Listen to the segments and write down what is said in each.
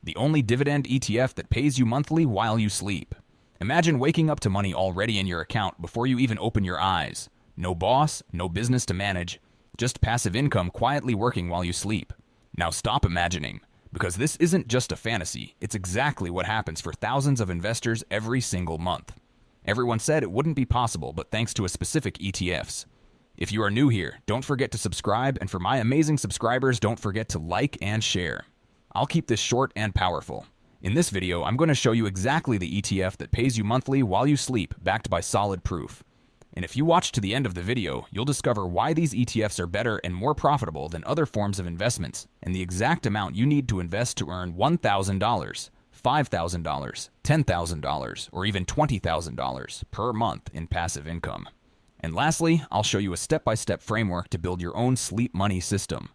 the only dividend ETF that pays you monthly while you sleep. Imagine waking up to money already in your account before you even open your eyes. No boss, no business to manage, just passive income quietly working while you sleep. Now stop imagining, because this isn't just a fantasy, it's exactly what happens for thousands of investors every single month. Everyone said it wouldn't be possible, but thanks to a specific ETFs. If you are new here, don't forget to subscribe, and for my amazing subscribers, don't forget to like and share. I'll keep this short and powerful. In this video, I'm going to show you exactly the ETF that pays you monthly while you sleep, backed by solid proof. And if you watch to the end of the video, you'll discover why these ETFs are better and more profitable than other forms of investments, and the exact amount you need to invest to earn $1,000, $5,000, $10,000, or even $20,000 per month in passive income. And lastly, I'll show you a step-by-step framework to build your own sleep money system,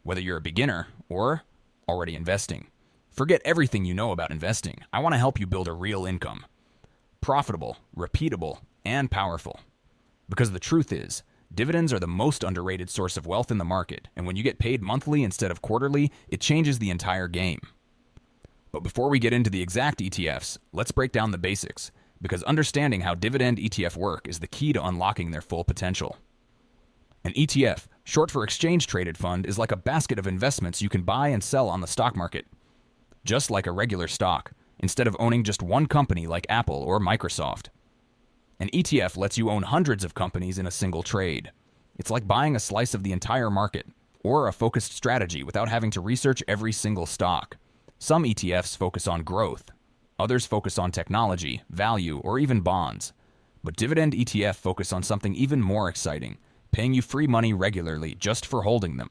whether you're a beginner or already investing. Forget everything you know about investing. I want to help you build a real income. Profitable, repeatable, and powerful. Because the truth is, dividends are the most underrated source of wealth in the market, and when you get paid monthly instead of quarterly, it changes the entire game. But before we get into the exact ETFs, let's break down the basics, because understanding how dividend ETF work is the key to unlocking their full potential. An ETF, short for exchange-traded fund, is like a basket of investments you can buy and sell on the stock market. Just like a regular stock, instead of owning just one company like Apple or Microsoft. An ETF lets you own hundreds of companies in a single trade. It's like buying a slice of the entire market, or a focused strategy without having to research every single stock. Some ETFs focus on growth. Others focus on technology, value, or even bonds. But dividend ETF focus on something even more exciting, paying you free money regularly just for holding them.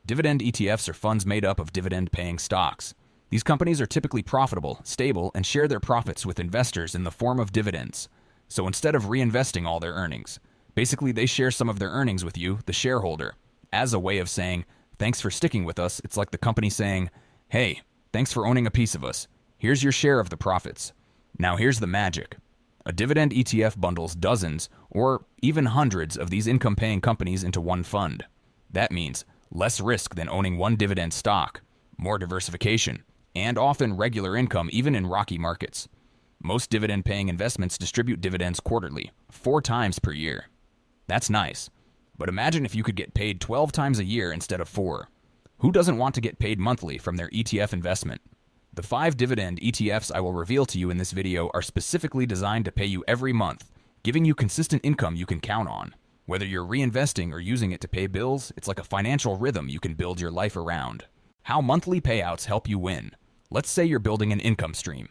Dividend ETFs are funds made up of dividend-paying stocks. These companies are typically profitable, stable, and share their profits with investors in the form of dividends. So instead of reinvesting all their earnings, basically they share some of their earnings with you, the shareholder, as a way of saying, thanks for sticking with us. It's like the company saying, hey, thanks for owning a piece of us. Here's your share of the profits. Now here's the magic. A dividend ETF bundles dozens or even hundreds of these income-paying companies into one fund. That means less risk than owning one dividend stock, more diversification, and often regular income even in rocky markets. Most dividend-paying investments distribute dividends quarterly, 4 times per year. That's nice, but imagine if you could get paid 12 times a year instead of 4. Who doesn't want to get paid monthly from their ETF investment? The 5 dividend ETFs I will reveal to you in this video are specifically designed to pay you every month, giving you consistent income you can count on. Whether you're reinvesting or using it to pay bills, it's like a financial rhythm you can build your life around. How monthly payouts help you win. Let's say you're building an income stream.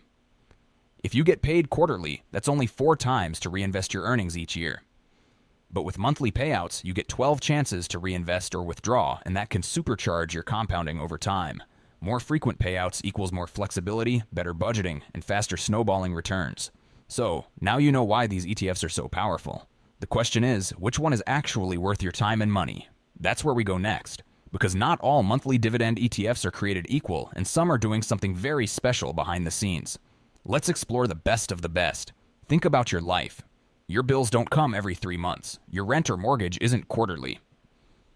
If you get paid quarterly, that's only 4 times to reinvest your earnings each year. But with monthly payouts, you get 12 chances to reinvest or withdraw, and that can supercharge your compounding over time. More frequent payouts equals more flexibility, better budgeting, and faster snowballing returns. So, now you know why these ETFs are so powerful. The question is, which one is actually worth your time and money? That's where we go next. Because not all monthly dividend ETFs are created equal, and some are doing something very special behind the scenes. Let's explore the best of the best. Think about your life. Your bills don't come every 3 months. Your rent or mortgage isn't quarterly.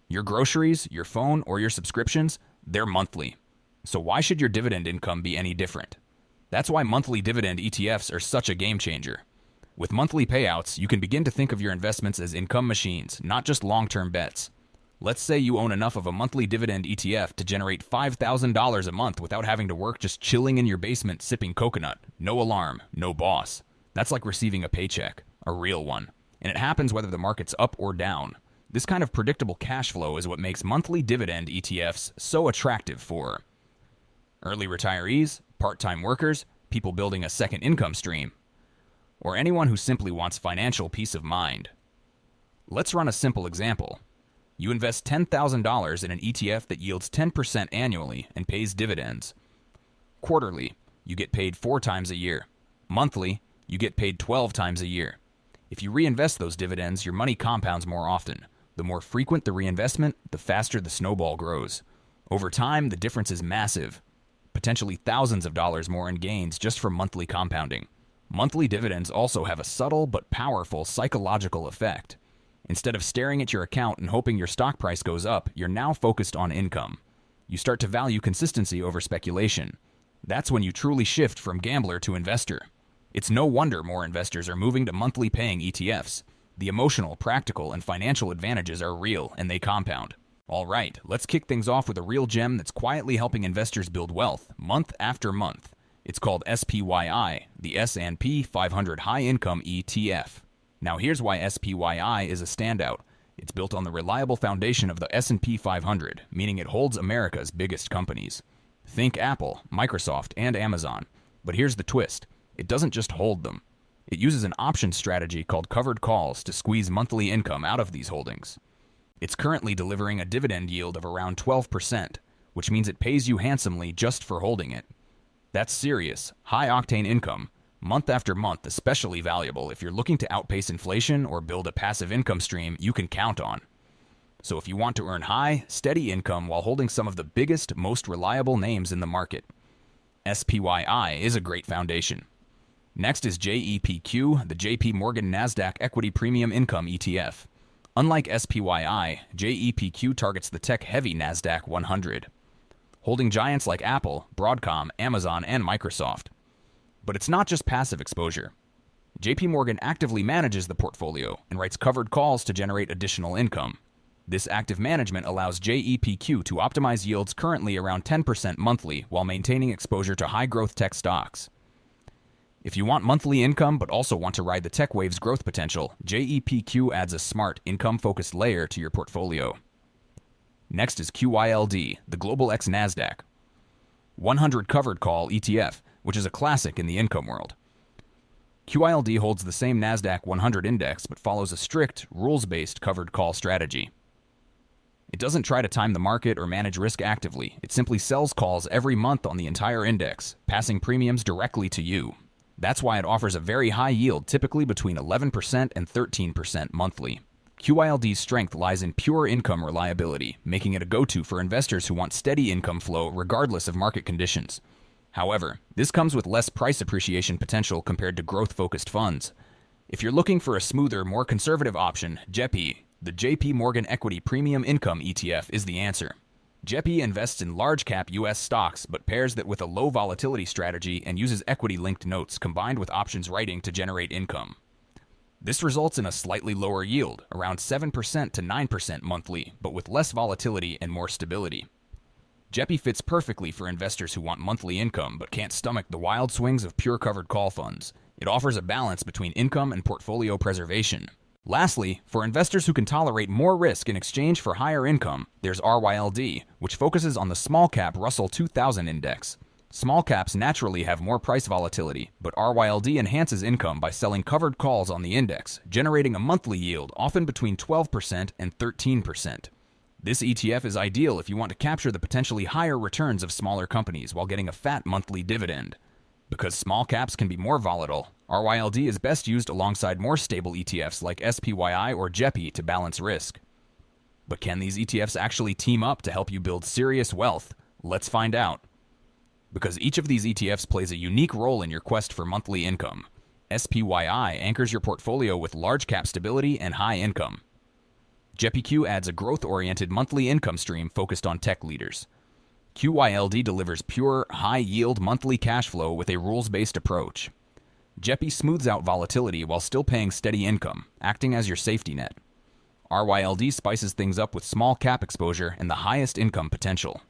Your groceries, your phone, or your subscriptions, they're monthly. So why should your dividend income be any different? That's why monthly dividend ETFs are such a game changer. With monthly payouts, you can begin to think of your investments as income machines, not just long-term bets. Let's say you own enough of a monthly dividend ETF to generate $5,000 a month without having to work, just chilling in your basement sipping coconut. No alarm, no boss. That's like receiving a paycheck, a real one. And it happens whether the market's up or down. This kind of predictable cash flow is what makes monthly dividend ETFs so attractive for early retirees, part-time workers, people building a second income stream, or anyone who simply wants financial peace of mind. Let's run a simple example. You invest $10,000 in an ETF that yields 10% annually and pays dividends. Quarterly, you get paid 4 times a year. Monthly, you get paid 12 times a year. If you reinvest those dividends, your money compounds more often. The more frequent the reinvestment, the faster the snowball grows. Over time, the difference is massive. Potentially thousands of dollars more in gains just from monthly compounding. Monthly dividends also have a subtle but powerful psychological effect. Instead of staring at your account and hoping your stock price goes up, you're now focused on income. You start to value consistency over speculation. That's when you truly shift from gambler to investor. It's no wonder more investors are moving to monthly paying ETFs. The emotional, practical, and financial advantages are real, and they compound. All right, let's kick things off with a real gem that's quietly helping investors build wealth month after month. It's called SPYI, the S&P 500 High Income ETF. Now here's why SPYI is a standout. It's built on the reliable foundation of the S&P 500, meaning it holds America's biggest companies. Think Apple, Microsoft, and Amazon. But here's the twist. It doesn't just hold them. It uses an option strategy called covered calls to squeeze monthly income out of these holdings. It's currently delivering a dividend yield of around 12%, which means it pays you handsomely just for holding it. That's serious, high-octane income, month after month, especially valuable if you're looking to outpace inflation or build a passive income stream you can count on. So if you want to earn high, steady income while holding some of the biggest, most reliable names in the market, SPYI is a great foundation. Next is JEPQ, the JP Morgan Nasdaq Equity Premium Income ETF. Unlike SPYI, JEPQ targets the tech-heavy Nasdaq 100, holding giants like Apple, Broadcom, Amazon, and Microsoft. But it's not just passive exposure. JP Morgan actively manages the portfolio and writes covered calls to generate additional income. This active management allows JEPQ to optimize yields currently around 10% monthly while maintaining exposure to high-growth tech stocks. If you want monthly income but also want to ride the tech wave's growth potential, JEPQ adds a smart, income-focused layer to your portfolio. Next is QYLD, the Global X Nasdaq 100 Covered Call ETF, which is a classic in the income world. QYLD holds the same Nasdaq 100 index but follows a strict, rules-based covered call strategy. It doesn't try to time the market or manage risk actively. It simply sells calls every month on the entire index, passing premiums directly to you. That's why it offers a very high yield, typically between 11% and 13% monthly. QYLD's strength lies in pure income reliability, making it a go-to for investors who want steady income flow regardless of market conditions. However, this comes with less price appreciation potential compared to growth-focused funds. If you're looking for a smoother, more conservative option, JEPI, the JP Morgan Equity Premium Income ETF, is the answer. JEPI invests in large-cap U.S. stocks but pairs that with a low volatility strategy and uses equity-linked notes combined with options writing to generate income. This results in a slightly lower yield, around 7% to 9% monthly, but with less volatility and more stability. JEPI fits perfectly for investors who want monthly income but can't stomach the wild swings of pure covered call funds. It offers a balance between income and portfolio preservation. Lastly, for investors who can tolerate more risk in exchange for higher income, there's RYLD, which focuses on the small-cap Russell 2000 index. Small caps naturally have more price volatility, but RYLD enhances income by selling covered calls on the index, generating a monthly yield often between 12% and 13%. This ETF is ideal if you want to capture the potentially higher returns of smaller companies while getting a fat monthly dividend. Because small caps can be more volatile, RYLD is best used alongside more stable ETFs like SPYI or JEPI to balance risk. But can these ETFs actually team up to help you build serious wealth? Let's find out. Because each of these ETFs plays a unique role in your quest for monthly income. SPYI anchors your portfolio with large cap stability and high income. JEPIQ adds a growth-oriented monthly income stream focused on tech leaders. QYLD delivers pure, high-yield monthly cash flow with a rules-based approach. JEPI smooths out volatility while still paying steady income, acting as your safety net. RYLD spices things up with small cap exposure and the highest income potential.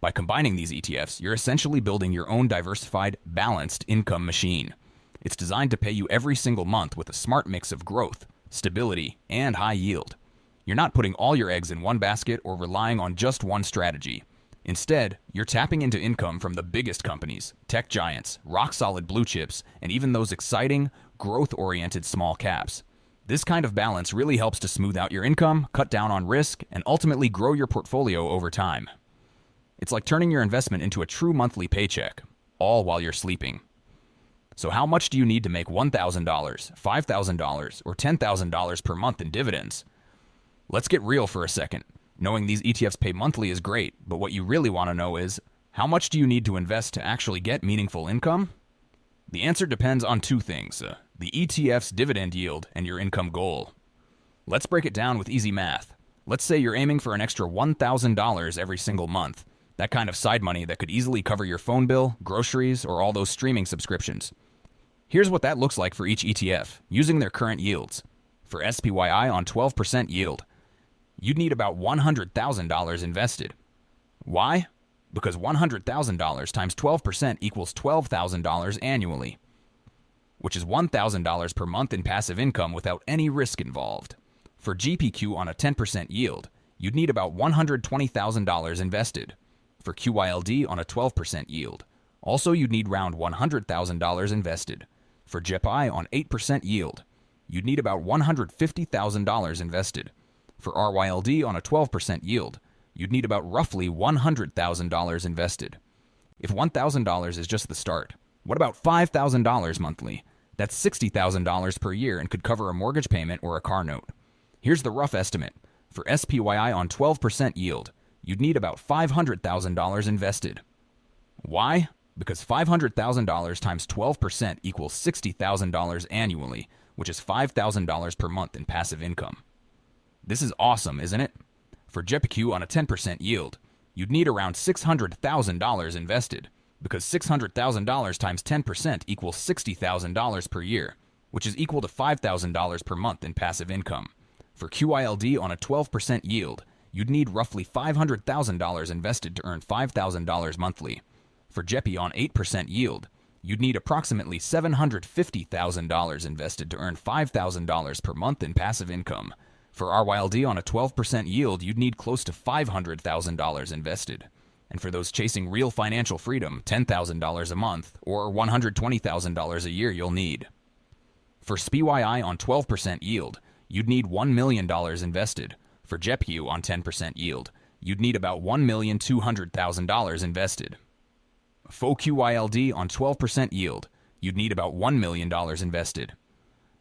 By combining these ETFs, you're essentially building your own diversified, balanced income machine. It's designed to pay you every single month with a smart mix of growth, stability, and high yield. You're not putting all your eggs in one basket or relying on just one strategy. Instead, you're tapping into income from the biggest companies, tech giants, rock-solid blue chips, and even those exciting, growth-oriented small caps. This kind of balance really helps to smooth out your income, cut down on risk, and ultimately grow your portfolio over time. It's like turning your investment into a true monthly paycheck, all while you're sleeping. So how much do you need to make $1,000, $5,000, or $10,000 per month in dividends? Let's get real for a second. Knowing these ETFs pay monthly is great, but what you really want to know is, how much do you need to invest to actually get meaningful income? The answer depends on two things, the ETF's dividend yield and your income goal. Let's break it down with easy math. Let's say you're aiming for an extra $1,000 every single month. That kind of side money that could easily cover your phone bill, groceries, or all those streaming subscriptions. Here's what that looks like for each ETF, using their current yields. For SPYI on 12% yield, you'd need about $100,000 invested. Why? Because $100,000 times 12% equals $12,000 annually, which is $1,000 per month in passive income without any risk involved. For GPQ on a 10% yield, you'd need about $120,000 invested. For QYLD on a 12% yield, also you'd need around $100,000 invested. For JEPI on 8% yield, you'd need about $150,000 invested. For RYLD on a 12% yield, you'd need about roughly $100,000 invested. If $1,000 is just the start, what about $5,000 monthly? That's $60,000 per year and could cover a mortgage payment or a car note. Here's the rough estimate. For SPYI on 12% yield, you'd need about $500,000 invested. Why? Because $500,000 times 12% equals $60,000 annually, which is $5,000 per month in passive income. This is awesome, isn't it? For JEPQ on a 10% yield, you'd need around $600,000 invested, because $600,000 times 10% equals $60,000 per year, which is equal to $5,000 per month in passive income. For QYLD on a 12% yield, you'd need roughly $500,000 invested to earn $5,000 monthly. For JEPI on 8% yield, you'd need approximately $750,000 invested to earn $5,000 per month in passive income. For RYLD on a 12% yield, you'd need close to $500,000 invested. And for those chasing real financial freedom, $10,000 a month or $120,000 a year you'll need. For SPYI on 12% yield, you'd need $1 million invested. For JEPQ on 10% yield, you'd need about $1,200,000 invested. For QYLD on 12% yield, you'd need about $1 million invested.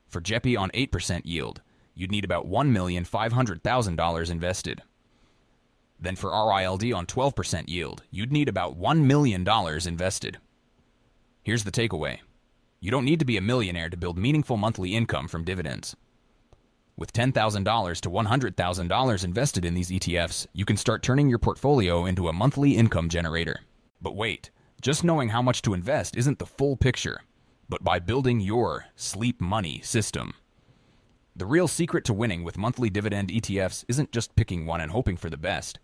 For JEPI on 8% yield, you'd need about $1,500,000 invested. Then for RYLD on 12% yield, you'd need about $1 million invested. Here's the takeaway. You don't need to be a millionaire to build meaningful monthly income from dividends. With $10,000 to $100,000 invested in these ETFs, you can start turning your portfolio into a monthly income generator. But wait, just knowing how much to invest isn't the full picture, but by building your sleep money system. The real secret to winning with monthly dividend ETFs isn't just picking one and hoping for the best.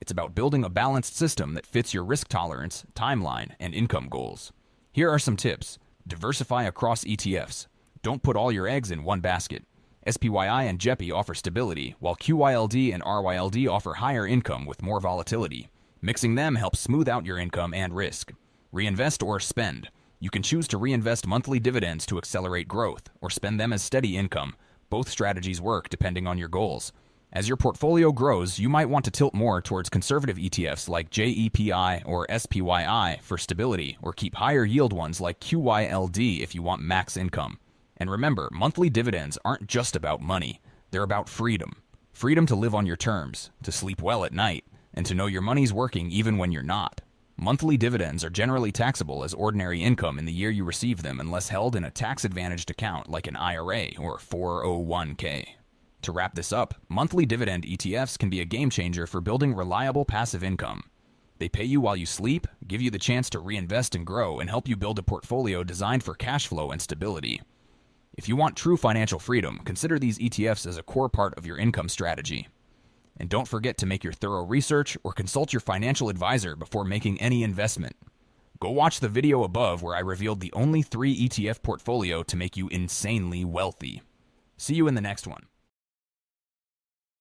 It's about building a balanced system that fits your risk tolerance, timeline, and income goals. Here are some tips. Diversify across ETFs. Don't put all your eggs in one basket. SPYI and JEPI offer stability, while QYLD and RYLD offer higher income with more volatility. Mixing them helps smooth out your income and risk. Reinvest or spend. You can choose to reinvest monthly dividends to accelerate growth, or spend them as steady income. Both strategies work depending on your goals. As your portfolio grows, you might want to tilt more towards conservative ETFs like JEPI or SPYI for stability, or keep higher yield ones like QYLD if you want max income. And remember, monthly dividends aren't just about money. They're about freedom. Freedom to live on your terms, to sleep well at night, and to know your money's working even when you're not. Monthly dividends are generally taxable as ordinary income in the year you receive them unless held in a tax-advantaged account like an IRA or 401k. To wrap this up, monthly dividend ETFs can be a game changer for building reliable passive income. They pay you while you sleep, give you the chance to reinvest and grow, and help you build a portfolio designed for cash flow and stability. If you want true financial freedom, consider these ETFs as a core part of your income strategy. And don't forget to make your thorough research or consult your financial advisor before making any investment. Go watch the video above where I revealed the only 3 ETF portfolio to make you insanely wealthy. See you in the next one.